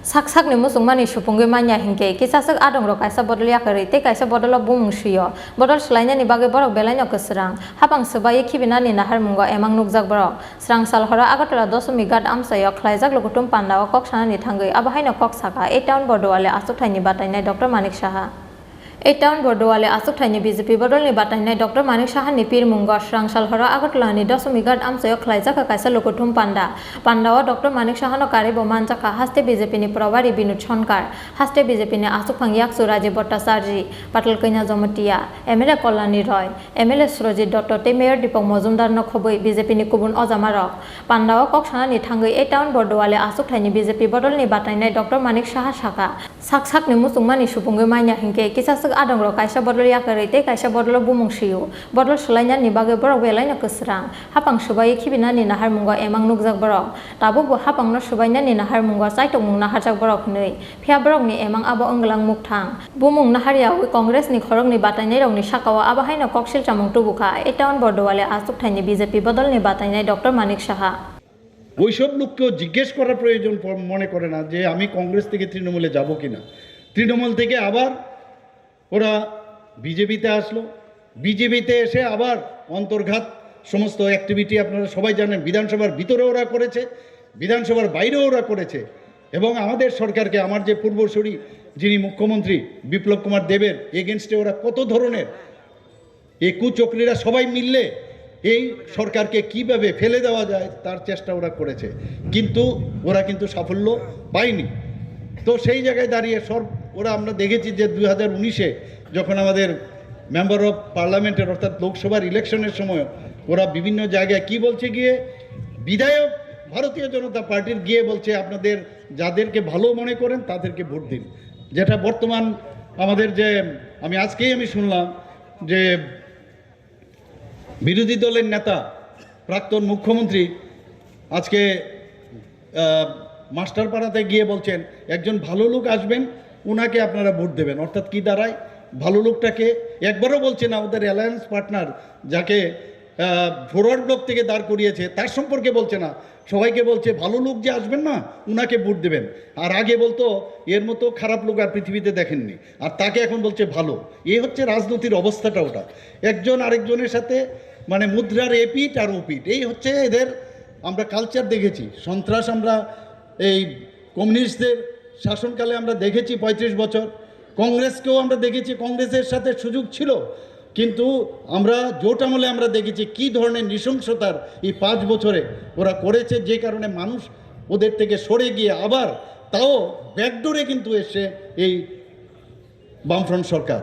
Sak-sak ni musung mani supungge manya hingke kisasak adong ro kaisa bodol yakari te kaisa bodol bumung shiyo bodol selainnya ni bage borok belanya keserang hapang sebaye kibina ni nahar mungo emang nukjak borok serang salhora agatala 10 gad amsayo khlaijak lokutum pandawa kok sana ni thangai abahaina kok saka e town bordowale asuk thaini batainai Dr. Manik Saha এই town বর্ডোয়ালে আসুক tiny BJP বদলনি বাতাইনাই doctor মানিক সাহানি পীর মুঙ্গ স্রাংসালহরা আগতলানি 10 গাদ আমসায় খ্লাইজাকা কাইসা লোকথুম পান্ডাও doctor মানিক সাহানো কারে বমানজাকা হাস্তে বিজেপিনি প্রবারি বিনোদ সনকার হাস্তে বিজেপিনি আসুক ফাংয়াক সুরাজি ভট্টাচার্য পাটল কইনা জমতিয়া MLA Kalyani রয় MLA Surajit Dutta তে mayor Dipak Majumdar নখবই বিজেপিনি কুবুন অজামারক পান্ডাও cock সানানি থাঙ্গই এই town বর্ডোয়ালে আসুক tiny BJP বদলনি বাতাইনাই doctor Manik Saha শাখা সাকসাকনি মুসুংমানি সুপুঙ্গে মাইনা হিংকে কিসাসক adong ro kaisa bodol yakari te kaisa bodol bumung shiu bodol selainnya ni bage borok belaina keserang hapang subai khibina ni nahar mungo emang nukjak borok tabu bo hapang no subaina ni nahar mungo saitok mung nahar jak borok nei phia borok ni emang abo englang mukthang bumung nahar ya congress ni khorok ni batainai rok ni sakawa abahaina koksil chamung tubuka e town bordowale asuk thaini BJP বদল ni batainai Dr. Manik Saha ওইসব লোককেও জিজ্ঞেস করার প্রয়োজন মনে করে না যে আমি কংগ্রেস থেকে তৃণমূলে যাব কিনা তৃণমূল থেকে আবার ওরা বিজেপিতে আসলো বিজেপিতে এসে আবার অন্তর্ঘাত সমস্ত অ্যাক্টিভিটি আপনারা সবাই জানেন বিধানসভার ভিতরে ওরা করেছে বিধানসভার বাইরেও ওরা করেছে এবং আমাদের সরকারকে আমার যে পূর্বসূরি যিনি মুখ্যমন্ত্রী বিপ্লব কুমার দেবের এগেনস্টে ওরা কত ধরনের এই কুচক্রীরা সবাই মিললে এই সরকারকে কিভাবে ফেলে দেওয়া যায় তার চেষ্টা ওরা করেছে কিন্তু ওরা কিন্তু সাফল্য পায়নি তো সেই জায়গায় দাঁড়িয়ে ওরা আমরা দেখেছি যে 2019-এ যখন আমাদের মেম্বার অফ পার্লামেন্টের অর্থাৎ লোকসভার ইলেকশনের সময় ওরা বিভিন্ন জায়গায় কি বলছে গিয়ে বিধায়ক ভারতীয় জনতা পার্টির গিয়ে বলছে আপনাদের যাদেরকে ভালো মনে করেন তাদেরকে ভোট দিন যেটা বর্তমান আমাদের যে আমি শুনলাম যে বিরোধী দলের নেতা প্রাক্তন মুখ্যমন্ত্রী আজকে মাস্টারপাড়াতে গিয়ে বলছেন একজন ভালো লোক আসবেন উনাকে আপনারা ভোট দেবেন অর্থাৎ কি দাঁড়ায় ভালো লোকটাকে একবারও বলছে না ওদের অ্যালায়েন্স পার্টনার যাকে ফরওয়ার্ড ব্লক থেকে দাঁড় করিয়েছে তার সম্পর্কে বলছে না সবাইকে বলছে ভালো লোক যে আসবেন না উনাকে ভোট দেবেন আর আগে বলতো এর মতো খারাপ লোক আর পৃথিবীতে দেখেননি আর তাকে এখন বলছে ভালো এই হচ্ছে রাজনীতির অবস্থাটা ওটা একজন আরেকজনের সাথে মানে মুদ্রার এপিট আর ওপিট এই হচ্ছে এদের আমরা কালচার দেখেছি সন্ত্রাস আমরা এই কমিউনিস্টদের শাসনকালে আমরা দেখেছি 35 বছর কংগ্রেসকেও আমরা দেখেছি কংগ্রেসের সাথে সুযোগ ছিল কিন্তু আমরা জোট আমলে আমরা দেখেছি কী ধরনের নৃশংসতার এই 5 বছরে ওরা করেছে যে কারণে মানুষ ওদের থেকে সরে গিয়ে আবার তাও ব্যাকডোরে কিন্তু এসে এই বামফ্রন্ট সরকার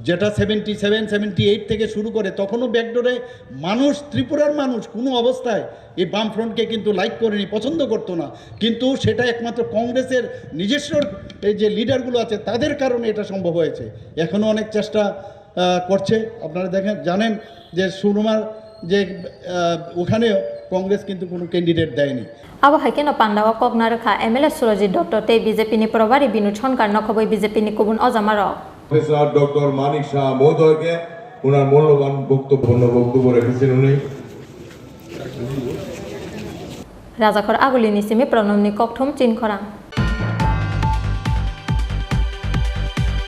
যেটা 77-78 থেকে শুরু করে তখনও ব্যাকডোরে মানুষ ত্রিপুরার মানুষ কোনো অবস্থায় এই বামফ্রন্টকে কিন্তু লাইক করেনি পছন্দ করতো না কিন্তু সেটা একমাত্র কংগ্রেসের নিজস্ব এই যে লিডারগুলো আছে তাদের কারণে এটা সম্ভব হয়েছে এখনও অনেক চেষ্টা করছে আপনারা জানেন যে সুরমার যে ওখানেও কংগ্রেস কিন্তু কোনো ক্যান্ডিডেট দেয়নি abo haikeno pandawa kokna rekha MLA Surojit Dr. te BJP ni probari Binod Sonkar nokhoboi BJP ni kubun ojamarok professor doctor Manik Saha মহোদয়কে ওনার মূল্যবান বক্তব্য রেখেছেন উনি রাজাখর আগুলিনি সিমি প্রণমনি ককথুম চিনখরাং